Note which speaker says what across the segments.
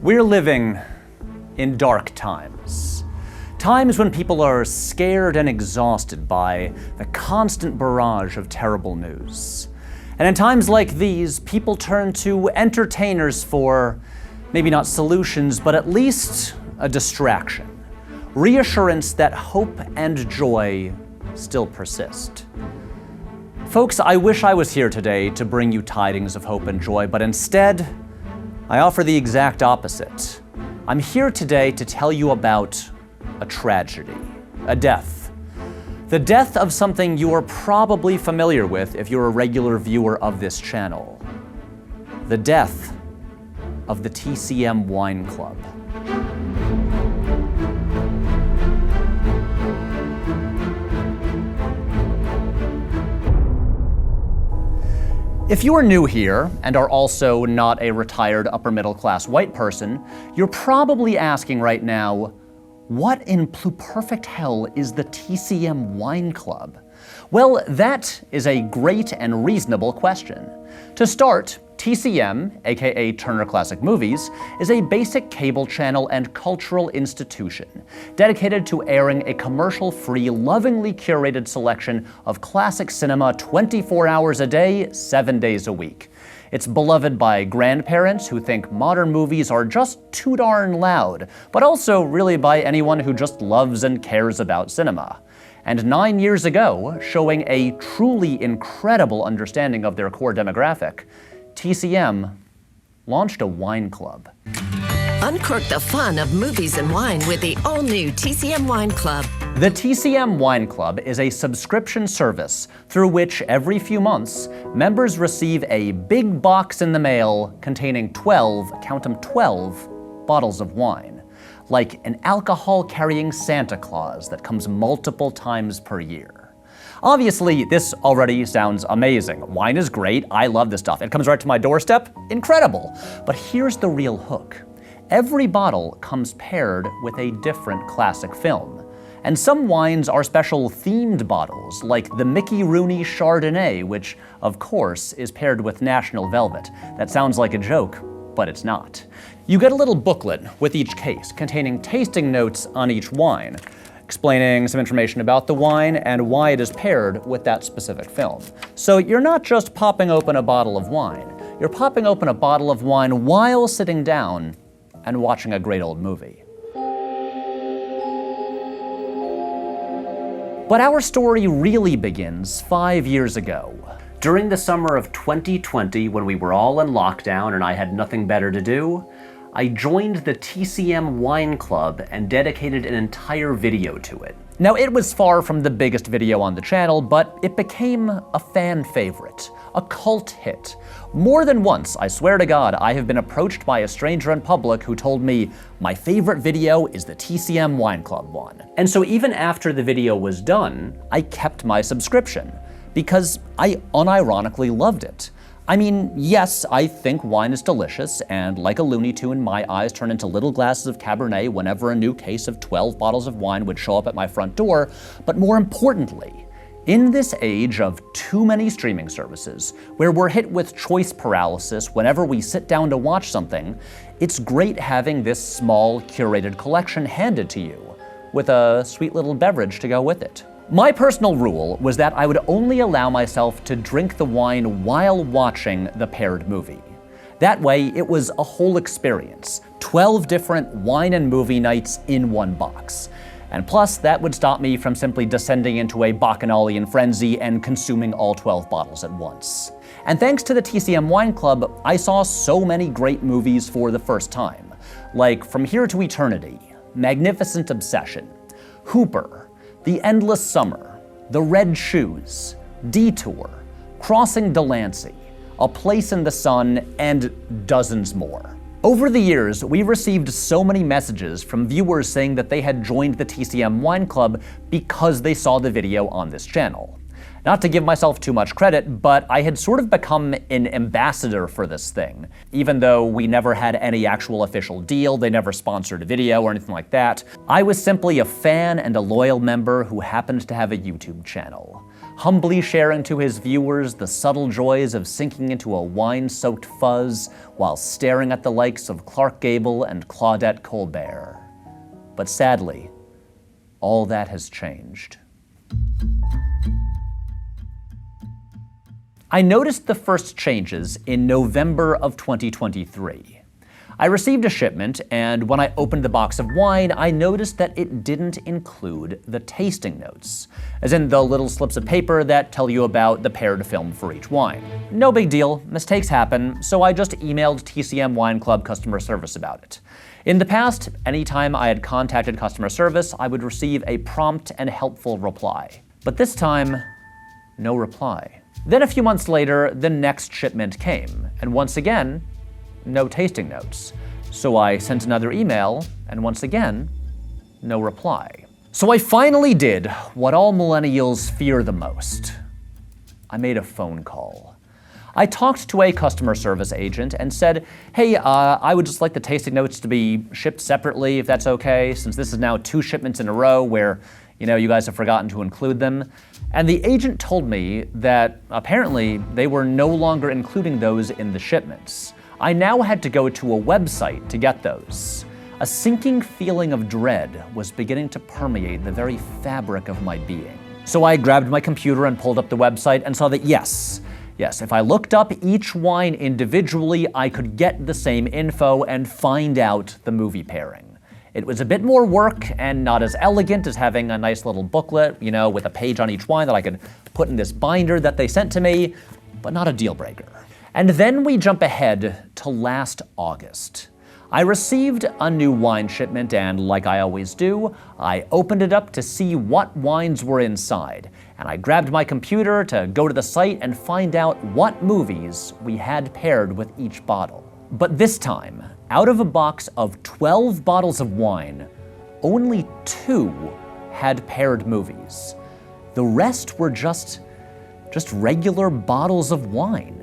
Speaker 1: We're living in dark times. Times when people are scared and exhausted by the constant barrage of terrible news. And in times like these, people turn to entertainers for, maybe not solutions, but at least a distraction. Reassurance that hope and joy still persist. Folks, I wish I was here today to bring you tidings of hope and joy, but instead, I offer the exact opposite. I'm here today to tell you about a tragedy, a death. The death of something you are probably familiar with if you're a regular viewer of this channel. The death of the TCM Wine Club. If you are new here and are also not a retired upper middle class white person, you're probably asking right now, what in pluperfect hell is the TCM Wine Club? Well, that is a great and reasonable question. To start, TCM, aka Turner Classic Movies, is a basic cable channel and cultural institution dedicated to airing a commercial-free, lovingly curated selection of classic cinema 24 hours a day, 7 days a week. It's beloved by grandparents who think modern movies are just too darn loud, but also really by anyone who just loves and cares about cinema. And 9 years ago, showing a truly incredible understanding of their core demographic, TCM launched a wine club.
Speaker 2: Uncork the fun of movies and wine with the all-new TCM Wine Club.
Speaker 1: The TCM Wine Club is a subscription service through which every few months, members receive a big box in the mail containing 12, count them 12, bottles of wine, like an alcohol-carrying Santa Claus that comes multiple times per year. Obviously, this already sounds amazing. Wine is great, I love this stuff. It comes right to my doorstep, incredible. But here's the real hook. Every bottle comes paired with a different classic film. And some wines are special themed bottles, like the Mickey Rooney Chardonnay, which, of course, is paired with National Velvet. That sounds like a joke, but it's not. You get a little booklet with each case, containing tasting notes on each wine, explaining some information about the wine and why it is paired with that specific film. So you're not just popping open a bottle of wine, you're popping open a bottle of wine while sitting down and watching a great old movie. But our story really begins 5 years ago. During the summer of 2020, when we were all in lockdown and I had nothing better to do, I joined the TCM Wine Club and dedicated an entire video to it. Now, it was far from the biggest video on the channel, but it became a fan favorite, a cult hit. More than once, I swear to God, I have been approached by a stranger in public who told me, my favorite video is the TCM Wine Club one. And so even after the video was done, I kept my subscription, because I unironically loved it. I mean, yes, I think wine is delicious, and like a Looney Tune, my eyes turn into little glasses of Cabernet whenever a new case of 12 bottles of wine would show up at my front door, but more importantly, in this age of too many streaming services, where we're hit with choice paralysis whenever we sit down to watch something, it's great having this small, curated collection handed to you, with a sweet little beverage to go with it. My personal rule was that I would only allow myself to drink the wine while watching the paired movie. That way, it was a whole experience, 12 different wine and movie nights in one box. And plus, that would stop me from simply descending into a bacchanalian frenzy and consuming all 12 bottles at once. And thanks to the TCM Wine Club, I saw so many great movies for the first time, like From Here to Eternity, Magnificent Obsession, Hooper, The Endless Summer, The Red Shoes, Detour, Crossing Delancey, A Place in the Sun, and dozens more. Over the years, we received so many messages from viewers saying that they had joined the TCM Wine Club because they saw the video on this channel. Not to give myself too much credit, but I had sort of become an ambassador for this thing. Even though we never had any actual official deal, they never sponsored a video or anything like that, I was simply a fan and a loyal member who happened to have a YouTube channel. humbly sharing to his viewers the subtle joys of sinking into a wine-soaked fuzz while staring at the likes of Clark Gable and Claudette Colbert. But sadly, all that has changed. I noticed the first changes in November of 2023. I received a shipment, and when I opened the box of wine, I noticed that it didn't include the tasting notes, as in the little slips of paper that tell you about the paired film for each wine. No big deal, mistakes happen, so I just emailed TCM Wine Club customer service about it. In the past, anytime I had contacted customer service, I would receive a prompt and helpful reply. But this time, no reply. Then a few months later, the next shipment came, and once again, no tasting notes. So I sent another email, and once again, no reply. So I finally did what all millennials fear the most. I made a phone call. I talked to a customer service agent and said, hey, I would just like the tasting notes to be shipped separately if that's okay, since this is now 2 shipments in a row where, you guys have forgotten to include them. And the agent told me that apparently they were no longer including those in the shipments. I now had to go to a website to get those. A sinking feeling of dread was beginning to permeate the very fabric of my being. So I grabbed my computer and pulled up the website and saw that yes, if I looked up each wine individually, I could get the same info and find out the movie pairing. It was a bit more work and not as elegant as having a nice little booklet, with a page on each wine that I could put in this binder that they sent to me, but not a deal breaker. And then we jump ahead to last August. I received a new wine shipment, and like I always do, I opened it up to see what wines were inside, and I grabbed my computer to go to the site and find out what movies we had paired with each bottle. But this time, out of a box of 12 bottles of wine, only 2 had paired movies. The rest were just regular bottles of wine.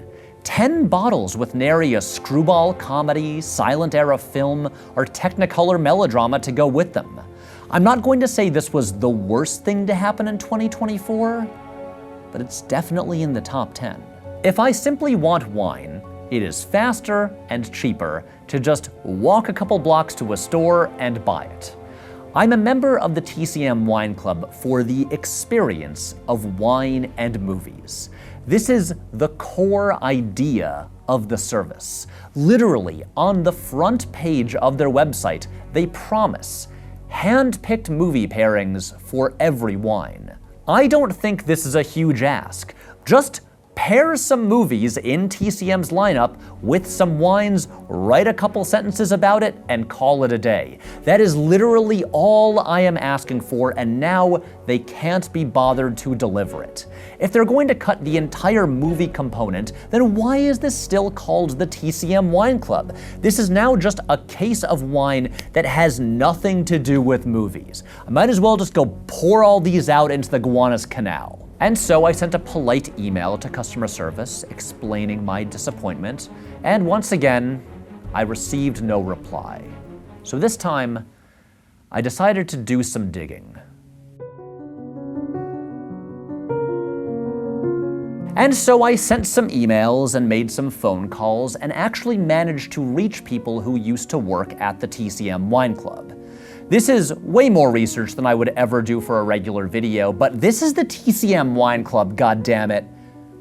Speaker 1: 10 bottles with nary a screwball comedy, silent era film, or technicolor melodrama to go with them. I'm not going to say this was the worst thing to happen in 2024, but it's definitely in the top 10. If I simply want wine, it is faster and cheaper to just walk a couple blocks to a store and buy it. I'm a member of the TCM Wine Club for the experience of wine and movies. This is the core idea of the service. Literally, on the front page of their website, they promise hand-picked movie pairings for every wine. I don't think this is a huge ask. Just pair some movies in TCM's lineup with some wines, write a couple sentences about it, and call it a day. That is literally all I am asking for, and now they can't be bothered to deliver it. If they're going to cut the entire movie component, then why is this still called the TCM Wine Club? This is now just a case of wine that has nothing to do with movies. I might as well just go pour all these out into the Gowanus Canal. And so I sent a polite email to customer service explaining my disappointment, and once again, I received no reply. So this time, I decided to do some digging. And so I sent some emails and made some phone calls and actually managed to reach people who used to work at the TCM Wine Club. This is way more research than I would ever do for a regular video, but this is the TCM Wine Club, goddammit.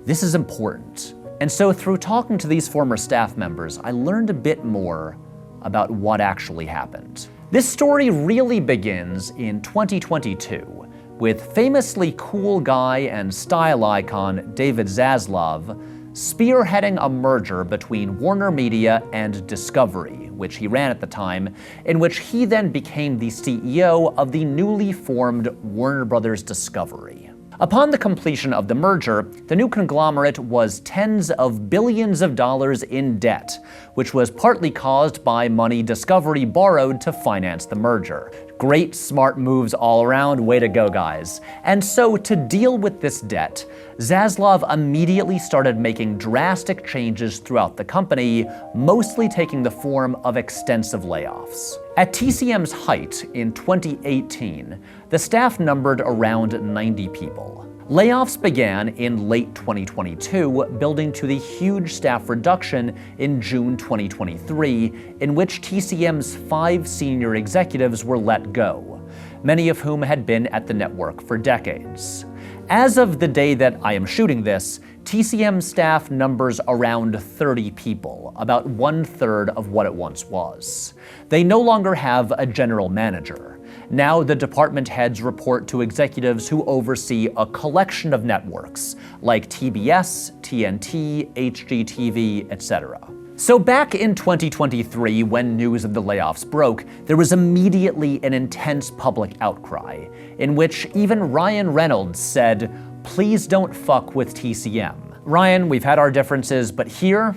Speaker 1: This is important. And so through talking to these former staff members, I learned a bit more about what actually happened. This story really begins in 2022, with famously cool guy and style icon David Zaslav spearheading a merger between Warner Media and Discovery, which he ran at the time, in which he then became the CEO of the newly formed Warner Brothers Discovery. Upon the completion of the merger, the new conglomerate was tens of billions of dollars in debt, which was partly caused by money Discovery borrowed to finance the merger. Great, smart moves all around, way to go, guys. And so, to deal with this debt, Zaslav immediately started making drastic changes throughout the company, mostly taking the form of extensive layoffs. At TCM's height in 2018, the staff numbered around 90 people. Layoffs began in late 2022, building to the huge staff reduction in June 2023, in which TCM's 5 senior executives were let go, many of whom had been at the network for decades. As of the day that I am shooting this, TCM staff numbers around 30 people, about 1/3 of what it once was. They no longer have a general manager. Now the department heads report to executives who oversee a collection of networks, like TBS, TNT, HGTV, etc. So back in 2023, when news of the layoffs broke, there was immediately an intense public outcry, in which even Ryan Reynolds said, "Please don't fuck with TCM. Ryan, we've had our differences, but here,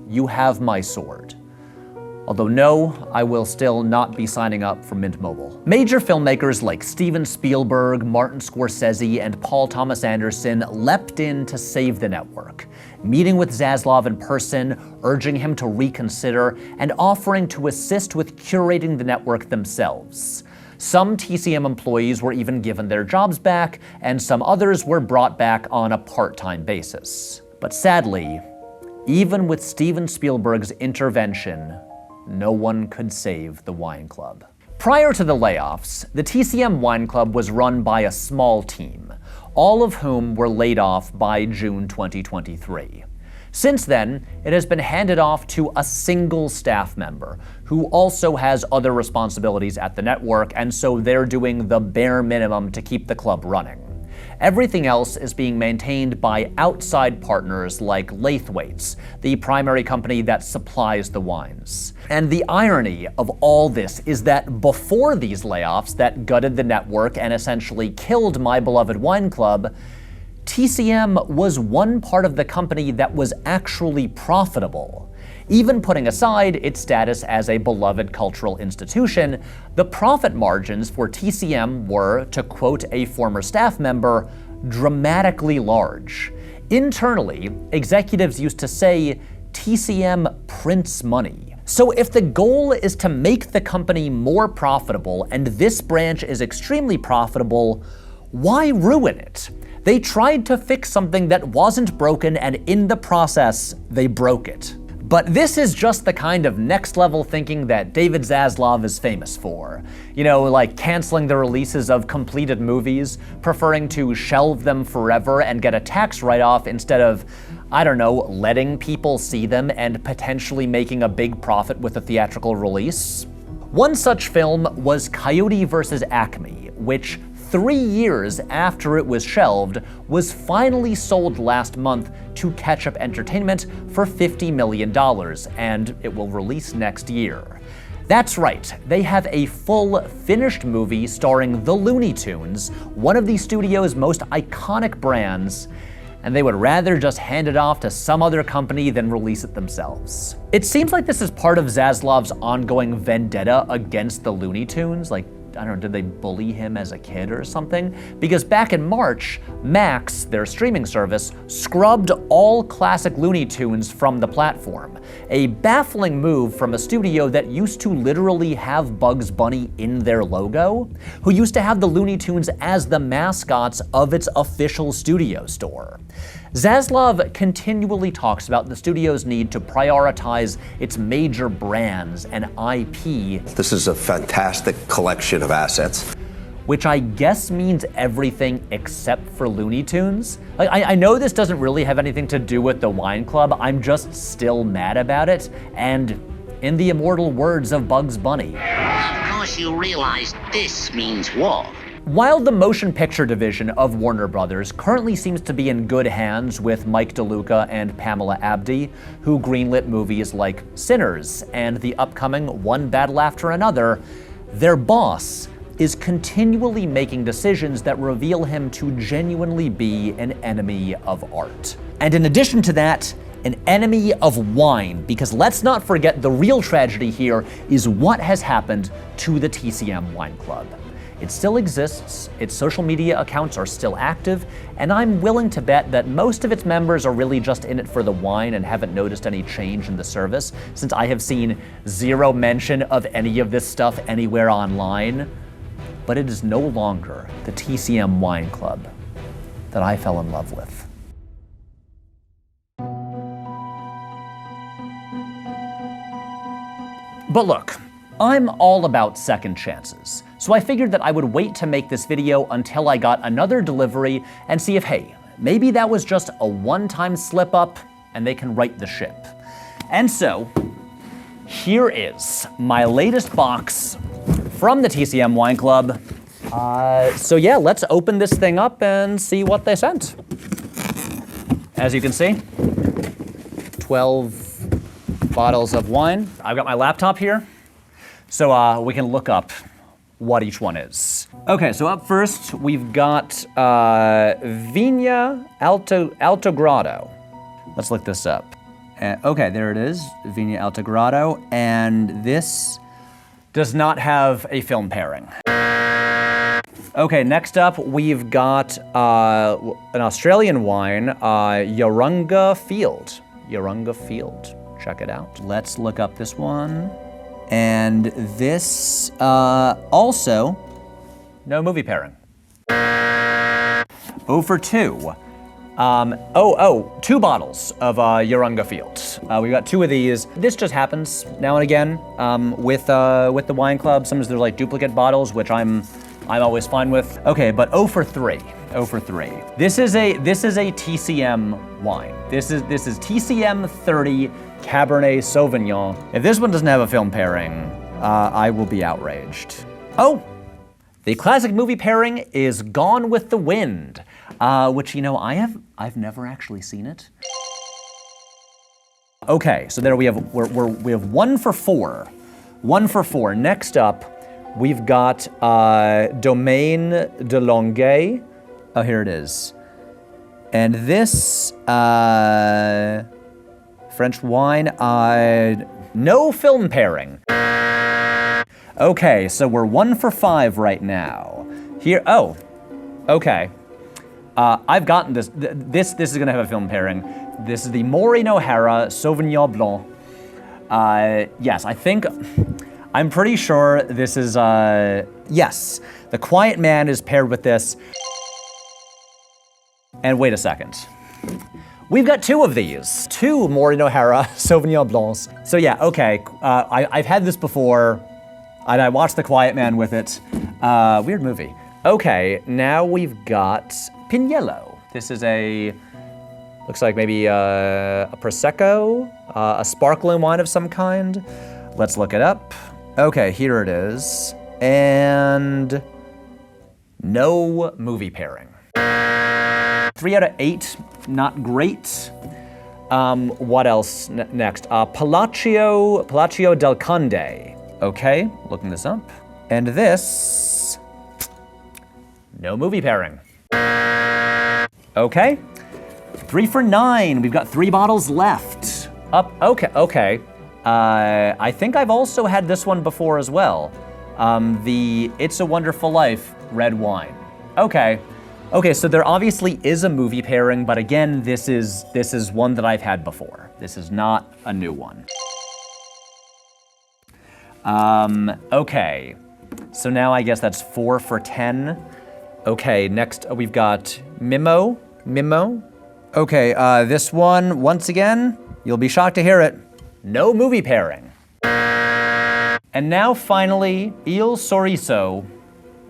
Speaker 1: you have my sword." Although no, I will still not be signing up for Mint Mobile. Major filmmakers like Steven Spielberg, Martin Scorsese, and Paul Thomas Anderson leapt in to save the network, meeting with Zaslav in person, urging him to reconsider, and offering to assist with curating the network themselves. Some TCM employees were even given their jobs back, and some others were brought back on a part-time basis. But sadly, even with Steven Spielberg's intervention, no one could save the wine club. Prior to the layoffs, the TCM Wine Club was run by a small team, all of whom were laid off by June 2023. Since then, it has been handed off to a single staff member, who also has other responsibilities at the network, and so they're doing the bare minimum to keep the club running. Everything else is being maintained by outside partners like Laithwaites, the primary company that supplies the wines. And the irony of all this is that before these layoffs that gutted the network and essentially killed my beloved wine club, TCM was one part of the company that was actually profitable. Even putting aside its status as a beloved cultural institution, the profit margins for TCM were, to quote a former staff member, dramatically large. Internally, executives used to say, TCM prints money. So if the goal is to make the company more profitable, and this branch is extremely profitable, why ruin it? They tried to fix something that wasn't broken, and in the process, they broke it. But this is just the kind of next-level thinking that David Zaslav is famous for. You know, like canceling the releases of completed movies, preferring to shelve them forever and get a tax write-off instead of, I don't know, letting people see them and potentially making a big profit with a theatrical release. One such film was Coyote vs. Acme, which 3 years after it was shelved, was finally sold last month to Ketchup Entertainment for $50 million, and it will release next year. That's right, they have a full, finished movie starring the Looney Tunes, one of the studio's most iconic brands, and they would rather just hand it off to some other company than release it themselves. It seems like this is part of Zaslav's ongoing vendetta against the Looney Tunes, like, I don't know, did they bully him as a kid or something? Because back in March, Max, their streaming service, scrubbed all classic Looney Tunes from the platform. A baffling move from a studio that used to literally have Bugs Bunny in their logo, who used to have the Looney Tunes as the mascots of its official studio store. Zaslav continually talks about the studio's need to prioritize its major brands and IP.
Speaker 3: This is a fantastic collection of assets.
Speaker 1: Which I guess means everything except for Looney Tunes. Like, I know this doesn't really have anything to do with the wine club, I'm just still mad about it, and in the immortal words of Bugs Bunny,
Speaker 4: Of course you realize this means war.
Speaker 1: While the motion picture division of Warner Brothers currently seems to be in good hands with Mike DeLuca and Pamela Abdy, who greenlit movies like Sinners and the upcoming One Battle After Another, their boss is continually making decisions that reveal him to genuinely be an enemy of art. And in addition to that, an enemy of wine, because let's not forget the real tragedy here is what has happened to the TCM Wine Club. It still exists, its social media accounts are still active, and I'm willing to bet that most of its members are really just in it for the wine and haven't noticed any change in the service, since I have seen zero mention of any of this stuff anywhere online. But it is no longer the TCM Wine Club. that I fell in love with. But look, I'm all about second chances, so I figured that I would wait to make this video until I got another delivery and see if, hey, maybe that was just a one-time slip-up and they can right the ship. And so, here is my latest box from the TCM Wine Club. So yeah, let's open this thing up and see what they sent. As you can see, 12 bottles of wine. I've got my laptop here, so we can look up what each one is. Okay, so up first, we've got Vigna Altogrado. Let's look this up. Okay, there it is, Vigna Altogrado, and this does not have a film pairing. Okay, next up, we've got an Australian wine, Yarunga Field. Yarunga Field, check it out. Let's look up this one. And this, also, no movie pairing. 0 for 2. 2 bottles of Yarunga Field. We got 2 of these. This just happens now and again with the wine club. Sometimes there's like duplicate bottles, which I'm always fine with. Okay, but 0 for 3. 0 for 3. This is a TCM wine. This is TCM 30 Cabernet Sauvignon. If this one doesn't have a film pairing, I will be outraged. Oh, the classic movie pairing is Gone with the Wind, which, you know, I've never actually seen it. Okay, so there we have 1 for 4. 1 for 4. Next up, we've got Domaine de Longueuil. Oh, here it is. And this French wine, no film pairing. Okay, so we're 1 for 5 right now. Here, oh, okay. I've gotten this. This is gonna have a film pairing. This is the Maureen O'Hara Sauvignon Blanc. Yes, I'm pretty sure this is, yes, The Quiet Man is paired with this. And wait a second. We've got 2 of these. 2 Maureen O'Hara Sauvignon Blancs. So yeah, okay, I've had this before, and I watched The Quiet Man with it. Weird movie. Okay, now we've got Pinello. This is looks like maybe a Prosecco, a sparkling wine of some kind. Let's look it up. Okay, here it is. And no movie pairing. 3 out of 8, not great. What else next? Palacio del Conde. Okay, looking this up. And this, no movie pairing. Okay, 3 for 9. We've got 3 bottles left. Okay. I think I've also had this one before as well. The It's a Wonderful Life red wine. Okay, so there obviously is a movie pairing, but again, this is one that I've had before. This is not a new one. Okay, so now I guess that's 4 for 10. Okay, next we've got Mimo. Okay, this one, once again, you'll be shocked to hear it. No movie pairing. And now finally, Il Sorriso,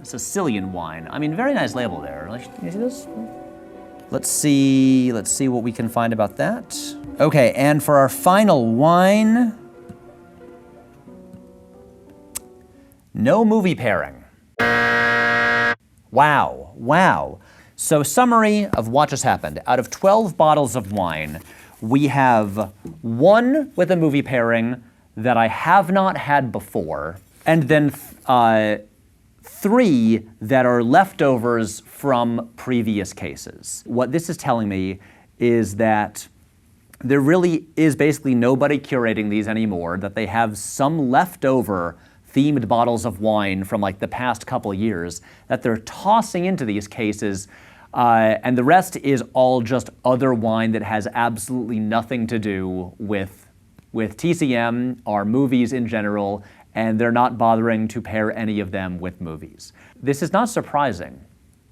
Speaker 1: Sicilian wine. I mean, very nice label there. You see this? Let's see what we can find about that. Okay, and for our final wine, no movie pairing. Wow. So summary of what just happened. Out of 12 bottles of wine, we have 1 with a movie pairing that I have not had before, and then 3 that are leftovers from previous cases. What this is telling me is that there really is basically nobody curating these anymore, that they have some leftover themed bottles of wine from like the past couple of years that they're tossing into these cases, and the rest is all just other wine that has absolutely nothing to do with TCM or movies in general, and they're not bothering to pair any of them with movies. This is not surprising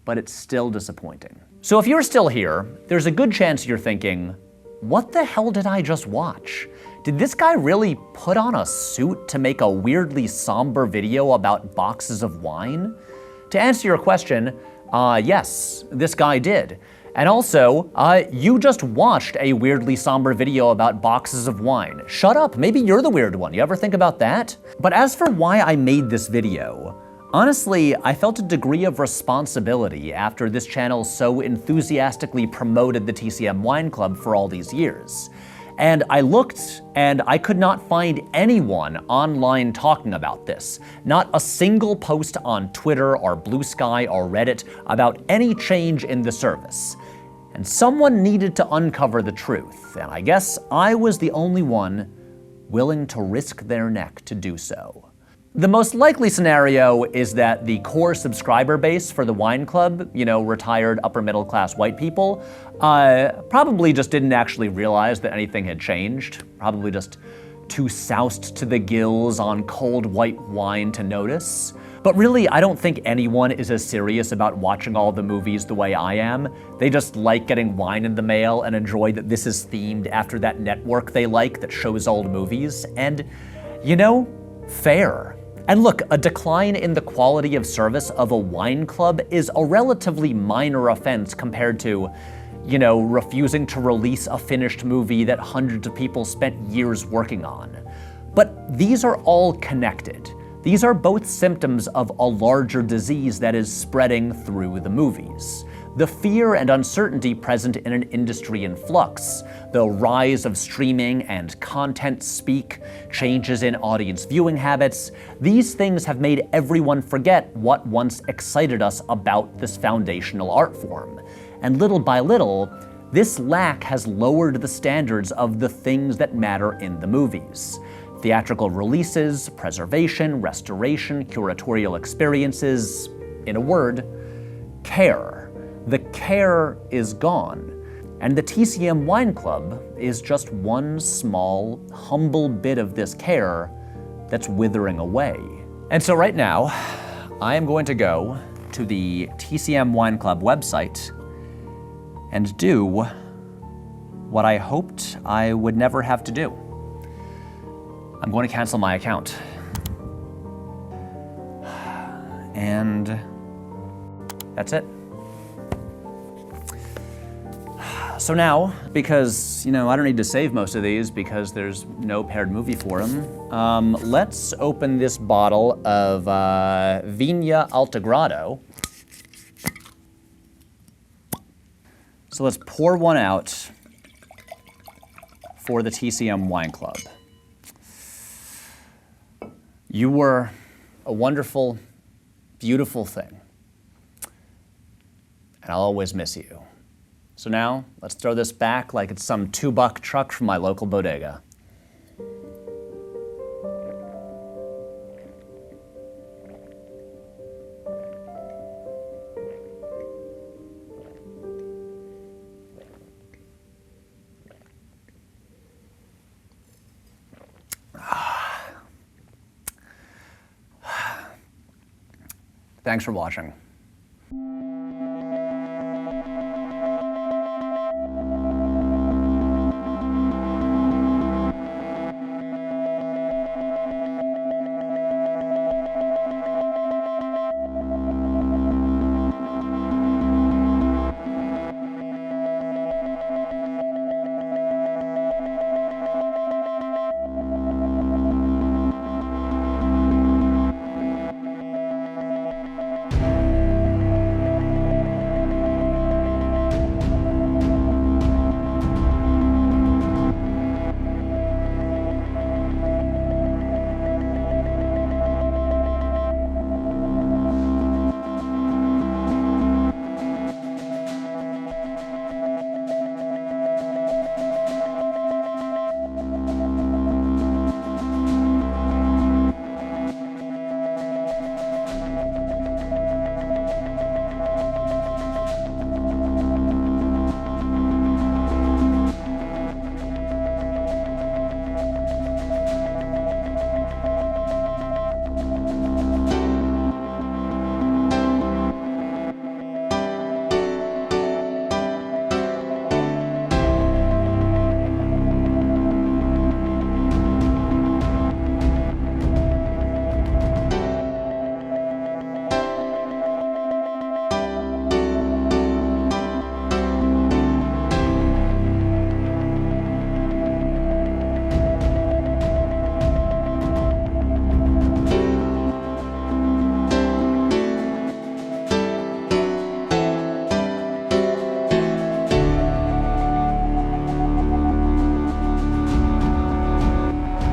Speaker 1: but it's still disappointing. So if you're still here, there's a good chance you're thinking, what the hell did I just watch? Did this guy really put on a suit to make a weirdly somber video about boxes of wine? To answer your question, yes, this guy did. And also, you just watched a weirdly somber video about boxes of wine. Shut up, maybe you're the weird one. You ever think about that? But as for why I made this video, honestly, I felt a degree of responsibility after this channel so enthusiastically promoted the TCM Wine Club for all these years. And I looked, and I could not find anyone online talking about this. Not a single post on Twitter or Blue Sky or Reddit about any change in the service. And someone needed to uncover the truth, and I guess I was the only one willing to risk their neck to do so. The most likely scenario is that the core subscriber base for the wine club, retired upper middle class white people, probably just didn't actually realize that anything had changed. Probably just too soused to the gills on cold white wine to notice. But really, I don't think anyone is as serious about watching all the movies the way I am. They just like getting wine in the mail and enjoy that this is themed after that network they like that shows old movies. And, fair. And look, a decline in the quality of service of a wine club is a relatively minor offense compared to, refusing to release a finished movie that hundreds of people spent years working on. But these are all connected. These are both symptoms of a larger disease that is spreading through the movies. The fear and uncertainty present in an industry in flux, the rise of streaming and content speak, changes in audience viewing habits, these things have made everyone forget what once excited us about this foundational art form. And little by little, this lack has lowered the standards of the things that matter in the movies. Theatrical releases, preservation, restoration, curatorial experiences, in a word, care. The care is gone. And the TCM Wine Club is just one small, humble bit of this care that's withering away. And so right now, I am going to go to the TCM Wine Club website and do what I hoped I would never have to do. I'm going to cancel my account. And that's it. So now, because, I don't need to save most of these because there's no paired movie for them, let's open this bottle of Vigna Altagrado. So let's pour one out for the TCM Wine Club. You were a wonderful, beautiful thing, and I'll always miss you. So now, let's throw this back like it's some $2 truck from my local bodega. Thanks for watching.